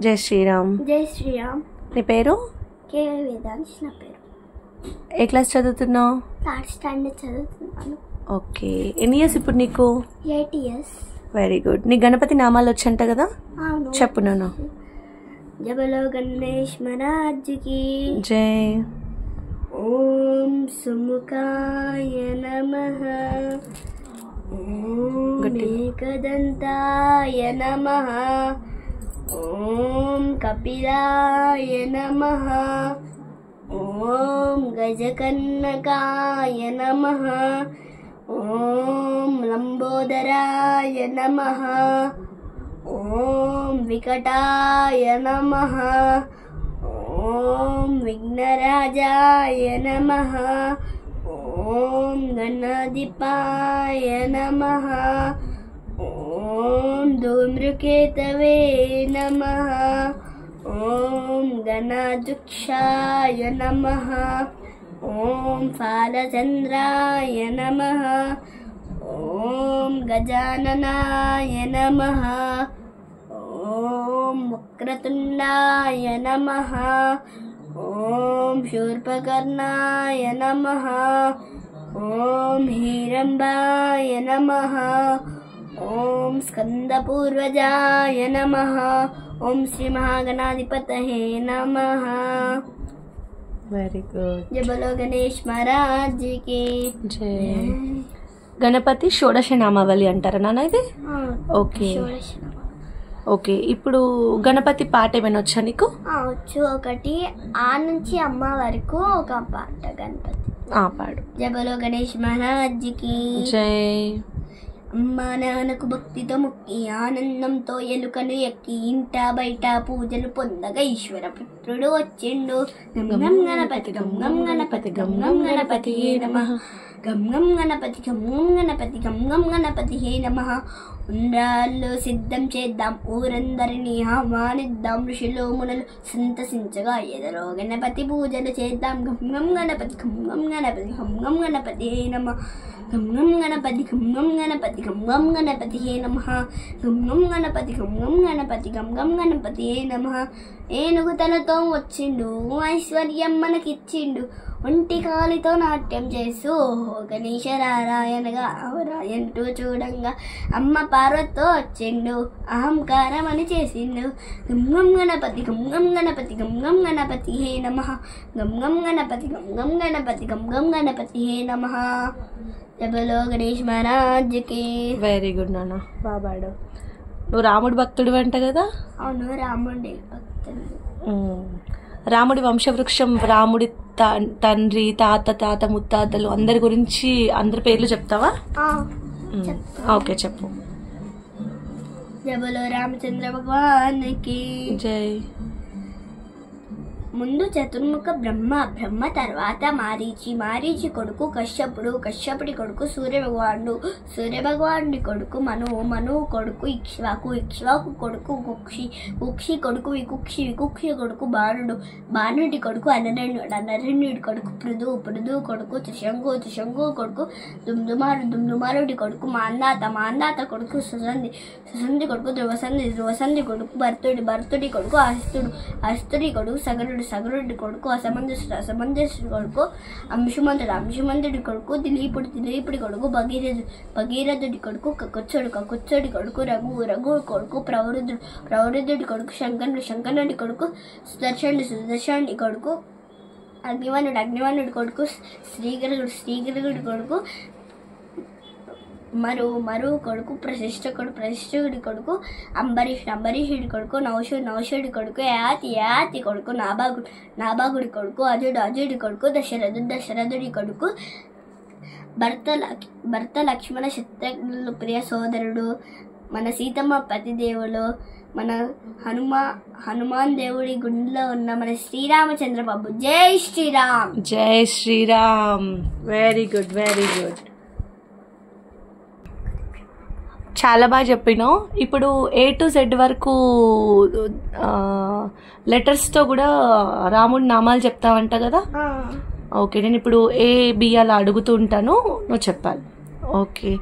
జై శ్రీరామ్. జై శ్రీరామ్. నీ పేరు? కే వేదాంశ్ నా పేరు. ఏ క్లాస్ చదువుతున్నావు? 3rd స్టాండర్డ్ చదువుతున్నాను. ఓకే. ఎన్ని ఇయర్స్ ఇప్పుడు నీకు? 8 years. Very good. నీ గణపతి నామాలు వచ్చంట కదా, చెప్పు నాన్న. జబలో గణేష్ మహారాజ్కి జై. ఓం సుముఖాయ నమః. ఓం ఏకదంతాయ నమః. ఓం కపిలాయ నమః. ఓం గజకర్ణకాయ నమః. ఓం లంబోదరాయ నమః. ఓం వికటాయ నమః. ఓం విఘ్నరాజాయ నమః. ఓం గణాధిపాయ నమః. ఓం ధూమ్రకేతవే నమః. ఓం గణాధ్యక్షాయ నమః. ఓం ఫాలచంద్రాయ నమః. ఓం గజాననాయ నమః. ఓం వక్రతుండాయ నమః. ఓం శూర్పకర్ణాయ నమః. ఓం హిరంబాయ నమః. ఓం స్కందపూర్వజాయ నమః. ఓం శ్రీ మహాగణాధిపతయే నమః. Very good. జై బలో గణేష్ మహారాజ్కి జై. గణపతి షోడశ నామావళి అంటారా నాన్న ఇది? Okay okay. ఇప్పుడు గణపతి పాట ఏమైనా వచ్చా నీకు? వచ్చు. ఒకటి ఆ నుంచి అమ్మ వరకు ఒక పాట గణపతి. పాడు. జై బలో గణేష్ మహారాజ్కి జై. అమ్మా నాన్నకు భక్తితో ముక్కి ఆనందంతో ఎలుకను ఎక్కి ఇంట బయట పూజలు పొందగా ఈశ్వర పుత్రుడు వచ్చిండు. గం గం గణపతి గం గం గణపతి గం గం గణపతి నమః. గం గం గణపతి గం గం గణపతి గం గం గణపతి హే నమః. ఉండ్రాళ్ళు సిద్ధం చేద్దాం, ఊరందరినీ ఆహ్వానిద్దాం, ఋషులు మునులు సంతసించగా ఎదరో గణపతి పూజలు చేద్దాం. గం గం గణపతి గం గం గణపతి గం గం గణపతి హే నమః. గం గం గణపతి గం గం గణపతి గం గం గణపతి హే నమః. గం గం గణపతి గం గం గణపతి గం గం గణపతి హే నమః. ఏనుగు తలతో వచ్చిండు, ఐశ్వర్యం మనకిచ్చిండు, ఒంటి కాలితో నాట్యం చేస్తూ గణేశ రారాయణగా రాయంటూ చూడంగా అమ్మ పార్వతితో వచ్చిండు, అహంకారం అని చేసిండు. గం గం గణపతి గం గం గణపతి గం గం గణపతి హే నమః. గం గం గణపతి గం గం గణపతి గం గం గణపతి హే నమః. జై బలో గణేష్ మహారాజ్కి. వెరీ గుడ్ నాన్న, బాబాడు. నువ్వు రాముడి భక్తుడు అంట కదా? అవును, రాముడి భక్తుడు. రాముడి వంశవృక్షం, రాముడి తండ్రి, తాత ముత్తాతలు అందరి గురించి అందరి పేర్లు చెప్తావా? ఓకే చెప్పు. జై బలో రామచంద్ర భగవానికి జై. ముందు చతుర్ముఖ బ్రహ్మ, బ్రహ్మ తర్వాత మారీచి, మారీచి కొడుకు కశ్యపుడు, కశ్యపుడి కొడుకు సూర్యభగవానుడు, సూర్యభగవానుడి కొడుకు మనువు, మనువు కొడుకు ఇక్ష్వాకు, ఇక్ష్వాకు కొడుకు కుక్షి, కుక్షి కొడుకు వికుక్షి, వికుక్షి కొడుకు బాణుడు, బాణుడి కొడుకు అనరణ్యుడు, అనరణ్యుడి కొడుకు పృథు, పృథు కొడుకు త్రిశంకు, త్రిశంకు కొడుకు దుమ్దుమారు, దుమ్దుమారుడి కొడుకు మాందాత, మాందాత కొడుకు సుసంధి, సుసంధి కొడుకు ధ్రువసంధి, ధ్రువసంధి కొడుకు భర్తుడి, భర్తుడి కొడుకు అస్తుడు, అస్తుడి కొడుకు సగరుడు, సగరుడి కొడుకు అసమంజసుడు, అసమంజసుడి కొడుకు అంశుమంతుడు, అంశుమంతుడి కొడుకు దిలీపుడు, దిలీపుడి కొడుకు భగీరథుడు, భగీరథుడి కొడుకు కకుత్సుడు, కకుత్సుడి కొడుకు రఘు, రఘు కొడుకు ప్రవరుద్ధుడు, ప్రవరుద్ధుడి కొడుకు శంకరుడు, శంకరుడి కొడుకు సుదర్శనుడు, సుదర్శనుడి కొడుకు అగ్నివనుడు, అగ్నివనుడి కొడుకు శ్రీగరుడు, శ్రీగరుడి కొడుకు మరువు కొడుకు ప్రశిష్ఠకుడు, ప్రశిష్ఠుడి కొడుకు అంబరీషుడు, అంబరీషుడి కొడుకు నౌషుడు, నౌషుడి కొడుకు యాతి, యాతి కొడుకు నాభాగుడు, నాభాగుడి కొడుకు అజుడు, అజుడి కొడుకు దశరథుడు, దశరథుడి కొడుకు భర్త లక్ష్మణ శత్రుఘ్నుల ప్రియ సోదరుడు, మన సీతమ్మ పతిదేవులు, మన హనుమాన్ దేవుడి గుండెలో ఉన్న మన శ్రీరామచంద్ర బాబు. జై శ్రీరామ్. జై Sriram. Very good, very good. చాలా బాగా చెప్పినావు. ఇప్పుడు A to Z వరకు లెటర్స్తో కూడా రాముడి నామాలు చెప్తావంట కదా? ఓకే, నేను ఇప్పుడు A, B అలా అడుగుతూ ఉంటాను, నువ్వు చెప్పాలి. Okay.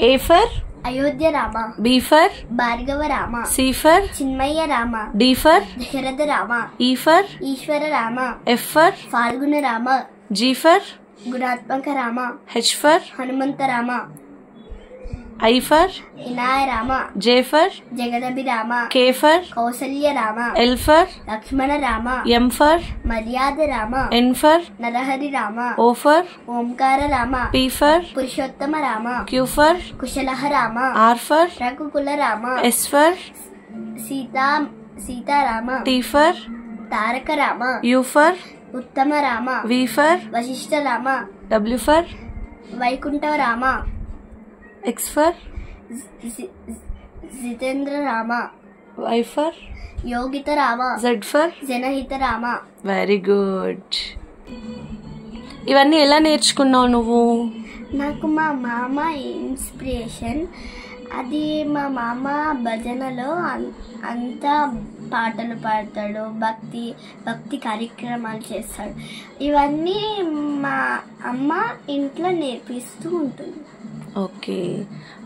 A for Ayodhya Rama. B for Bhargava Rama. C for Chinmayya Rama. D for Dasharatha Rama. E for Eshwara Rama. F for Phalguna Rama. G for గుణాత్మక Rama. H for Hanumantha Rama. I for వినాయ Rama. J for జగదభి Rama. K for Kaushalya Rama. L for Lakshmana Rama. M for మర్యాద Rama. N for Narahari Rama. O for Omkara Rama. P for Purushottama Rama. Q for కుశలహ Rama. R for రఘుకుల Rama. S for Sitarama. T for Taraka Rama. U for ఉత్తమ Rama. V for Vashishtha Rama. W for Vaikuntha Rama. X for జితేంద్ర Rama. Y for యోగిత Rama. Z for జనహిత Rama. Very good. ఇవన్నీ ఎలా నేర్చుకున్నావు నువ్వు? నాకు మా మామ ఇన్స్పిరేషన్. అది మా మామ భజనలో అంతా పాటలు పాడతాడు, భక్తి కార్యక్రమాలు చేస్తాడు. ఇవన్నీ మా అమ్మ ఇంట్లో నేర్పిస్తూ ఉంటుంది. ఓకే,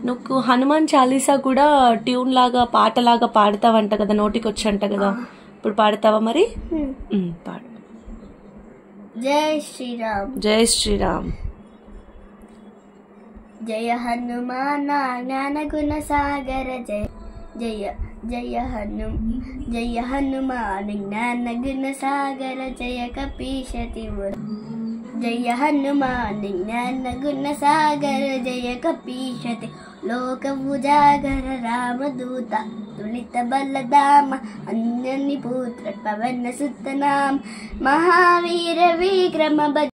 నువ్వు హనుమాన్ చాలీసా కూడా ట్యూన్ లాగా పాటలాగా పాడతావంట కదా, నోటికి వచ్చంట కదా, ఇప్పుడు పాడతావా మరి? పాడు. జై శ్రీరామ్. జై శ్రీరామ్. జయ హనుమాన జ్ఞాన గుణ సాగర జయ జయ జయ హనుమాన్ జ్ఞాన గుణ సాగర జయ కపీశతి జయ హనుమాన్ జ్ఞాన గుణ సాగర జయ కపీశతి లోక ఉజాగర రామదూత తులిత బలదామ అంజని పుత్ర పవన సుతనామ మహావీర విక్రమ భజ